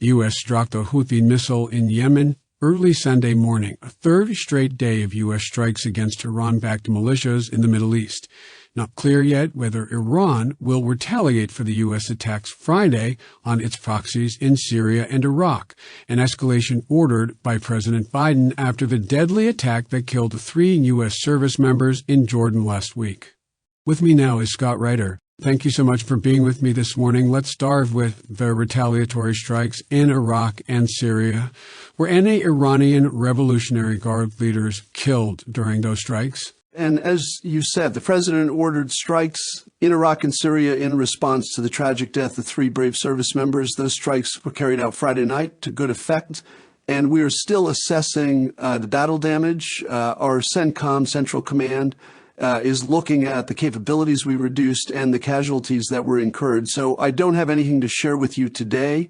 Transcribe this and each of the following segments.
The U.S. struck the Houthi missile in Yemen early Sunday morning, a third straight day of U.S. strikes against Iran-backed militias in the Middle East. Not clear yet whether Iran will retaliate for the U.S. attacks Friday on its proxies in Syria and Iraq, an escalation ordered by President Biden after the deadly attack that killed 3 U.S. service members in Jordan last week. With me now is Scott Ritter. Thank you so much for being with me this morning. Let's start with the retaliatory strikes in Iraq and Syria. Were any Iranian Revolutionary Guard leaders killed during those strikes? And as you said, the president ordered strikes in Iraq and Syria in response to the tragic death of 3 brave service members. Those strikes were carried out Friday night to good effect, and we are still assessing the battle damage. Our CENTCOM, Central Command, is looking at the capabilities we reduced and the casualties that were incurred. So I don't have anything to share with you today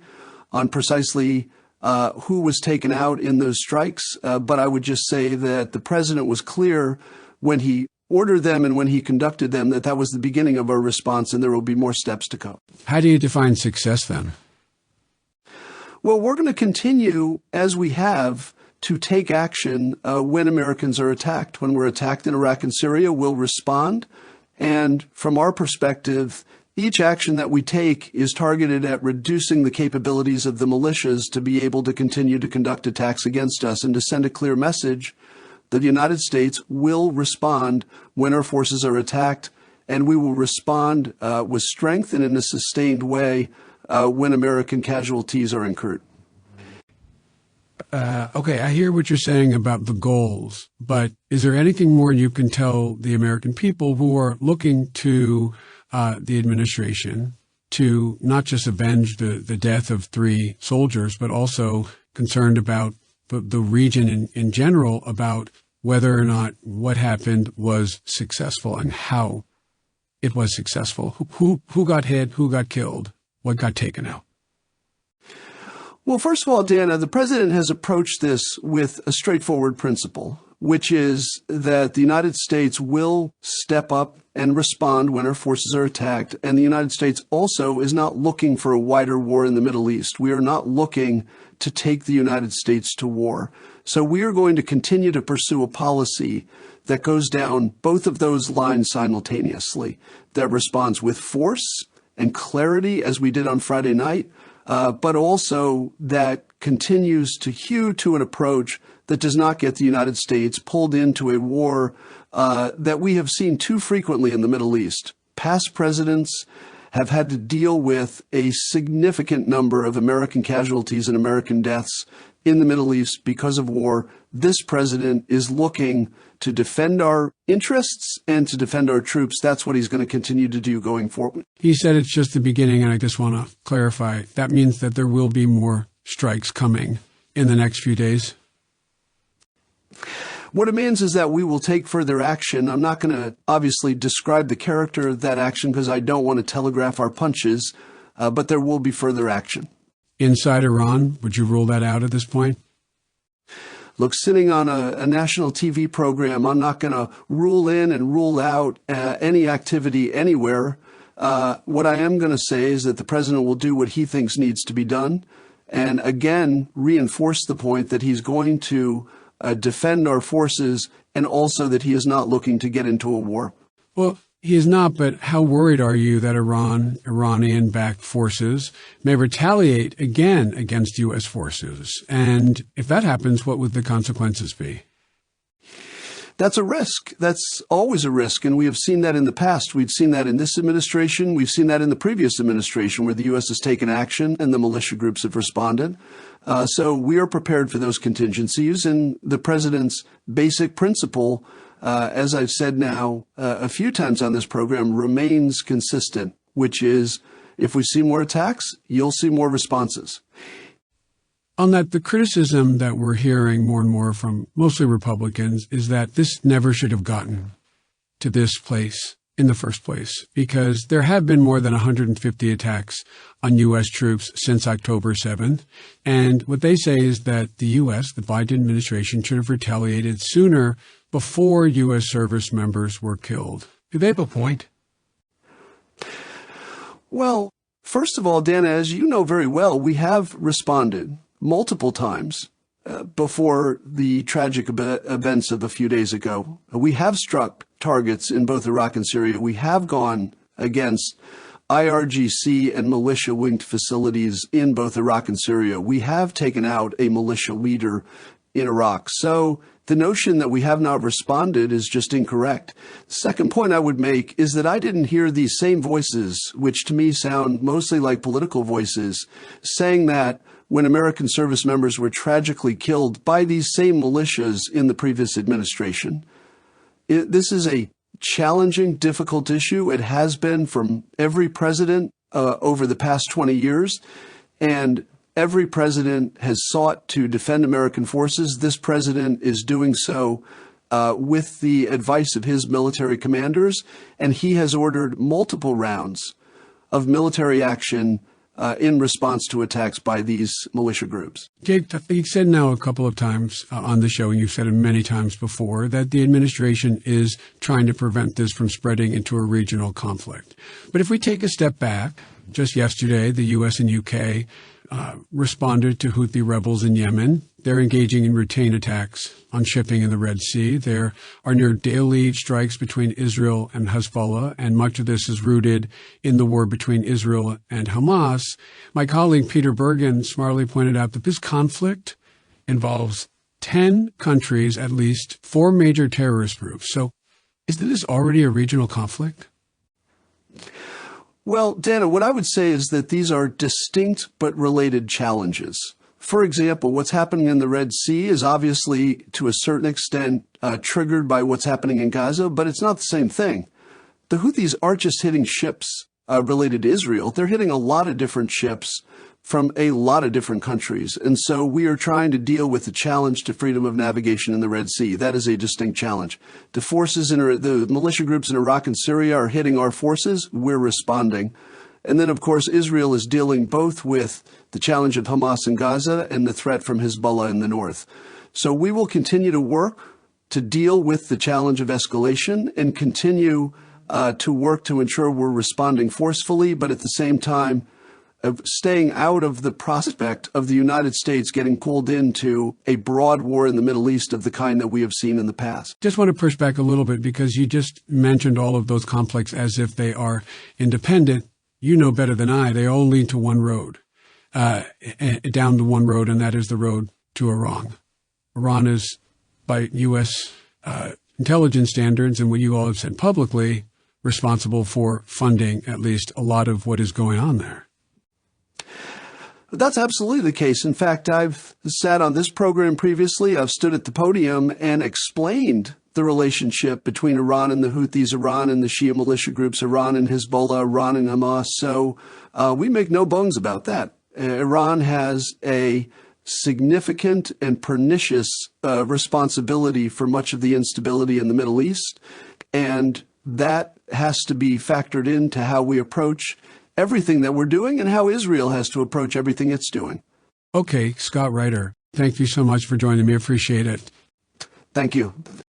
on precisely who was taken out in those strikes, but I would just say that the president was clear when he ordered them and when he conducted them that was the beginning of our response, and there will be more steps to come. How do you define success then? Well, we're going to continue, as we have, to take action when Americans are attacked. When we're attacked in Iraq and Syria, we'll respond. And from our perspective, each action that we take is targeted at reducing the capabilities of the militias to be able to continue to conduct attacks against us and to send a clear message that the United States will respond when our forces are attacked, and we will respond with strength and in a sustained way when American casualties are incurred. Okay, I hear what you're saying about the goals, but is there anything more you can tell the American people who are looking to the administration to not just avenge the death of 3 soldiers, but also concerned about the region in general, about whether or not what happened was successful and how it was successful? Who got hit? Who got killed? What got taken out? Well, first of all, Dana, the president has approached this with a straightforward principle, which is that the United States will step up and respond when our forces are attacked. And the United States also is not looking for a wider war in the Middle East. We are not looking to take the United States to war. So we are going to continue to pursue a policy that goes down both of those lines simultaneously, that responds with force and clarity, as we did on Friday night, but also that continues to hew to an approach that does not get the United States pulled into a war that we have seen too frequently in the Middle East. Past presidents have had to deal with a significant number of American casualties and American deaths in the Middle East because of war. This president is looking to defend our interests and to defend our troops. That's what he's going to continue to do going forward. He said it's just the beginning, and I just want to clarify. That means that there will be more strikes coming in the next few days? What it means is that we will take further action. I'm not going to obviously describe the character of that action because I don't want to telegraph our punches, but there will be further action. Inside Iran, would you rule that out at this point? Look, sitting on a national TV program, I'm not going to rule in and rule out any activity anywhere. What I am going to say is that the president will do what he thinks needs to be done, and again, reinforce the point that he's going to defend our forces, and also that he is not looking to get into a war. Well, he is not, but how worried are you that Iranian-backed forces may retaliate again against U.S. forces? And if that happens, what would the consequences be? That's a risk. That's always a risk, and we have seen that in the past. We've seen that in this administration. We've seen that in the previous administration where the U.S. has taken action and the militia groups have responded. So we are prepared for those contingencies, and the president's basic principle, as I've said now a few times on this program, remains consistent, which is if we see more attacks, you'll see more responses. On that, the criticism that we're hearing more and more from mostly Republicans is that this never should have gotten to this place in the first place, because there have been more than 150 attacks on U.S. troops since October 7th. And what they say is that the U.S., the Biden administration, should have retaliated sooner before U.S. service members were killed. Do they have a point? Well, First of all, Dana, as you know very well, we have responded multiple times before the tragic events of a few days ago. We have struck targets in both Iraq and Syria. We have gone against IRGC and militia-linked facilities in both Iraq and Syria. We have taken out a militia leader in Iraq. So the notion that we have not responded is just incorrect. The second point I would make is that I didn't hear these same voices, which to me sound mostly like political voices, saying that when American service members were tragically killed by these same militias in the previous administration. This is a challenging, difficult issue. It has been from every president over the past 20 years, and every president has sought to defend American forces. This president is doing so with the advice of his military commanders, and he has ordered multiple rounds of military action in response to attacks by these militia groups. Jake, you've said now a couple of times on the show, and you've said it many times before, that the administration is trying to prevent this from spreading into a regional conflict. But if we take a step back, just yesterday, the U.S. and U.K. Responded to Houthi rebels in Yemen. They're engaging in routine attacks on shipping in the Red Sea. There are near daily strikes between Israel and Hezbollah, and much of this is rooted in the war between Israel and Hamas. My colleague Peter Bergen smartly pointed out that this conflict involves 10 countries, at least 4 major terrorist groups. So is this already a regional conflict? Well, Dana, what I would say is that these are distinct but related challenges. For example, what's happening in the Red Sea is obviously, to a certain extent, triggered by what's happening in Gaza, but it's not the same thing. The Houthis aren't just hitting ships related to Israel. They're hitting a lot of different ships from a lot of different countries. And so we are trying to deal with the challenge to freedom of navigation in the Red Sea. That is a distinct challenge. The militia groups in Iraq and Syria are hitting our forces. We're responding. And then, of course, Israel is dealing both with the challenge of Hamas in Gaza and the threat from Hezbollah in the north. So we will continue to work to deal with the challenge of escalation and continue to work to ensure we're responding forcefully, but at the same time, of staying out of the prospect of the United States getting pulled into a broad war in the Middle East of the kind that we have seen in the past. Just want to push back a little bit because you just mentioned all of those conflicts as if they are independent. You know better than I, they all lead to one road, down to one road, and that is the road to Iran. Iran is, by U.S. Intelligence standards and what you all have said publicly, responsible for funding at least a lot of what is going on there. That's absolutely the case. In fact, I've sat on this program previously. I've stood at the podium and explained the relationship between Iran and the Houthis, Iran and the Shia militia groups, Iran and Hezbollah, Iran and Hamas. So we make no bones about that. Iran has a significant and pernicious responsibility for much of the instability in the Middle East, and that has to be factored into how we approach everything that we're doing and how Israel has to approach everything it's doing. Okay, Scott Ritter, thank you so much for joining me. I appreciate it. Thank you.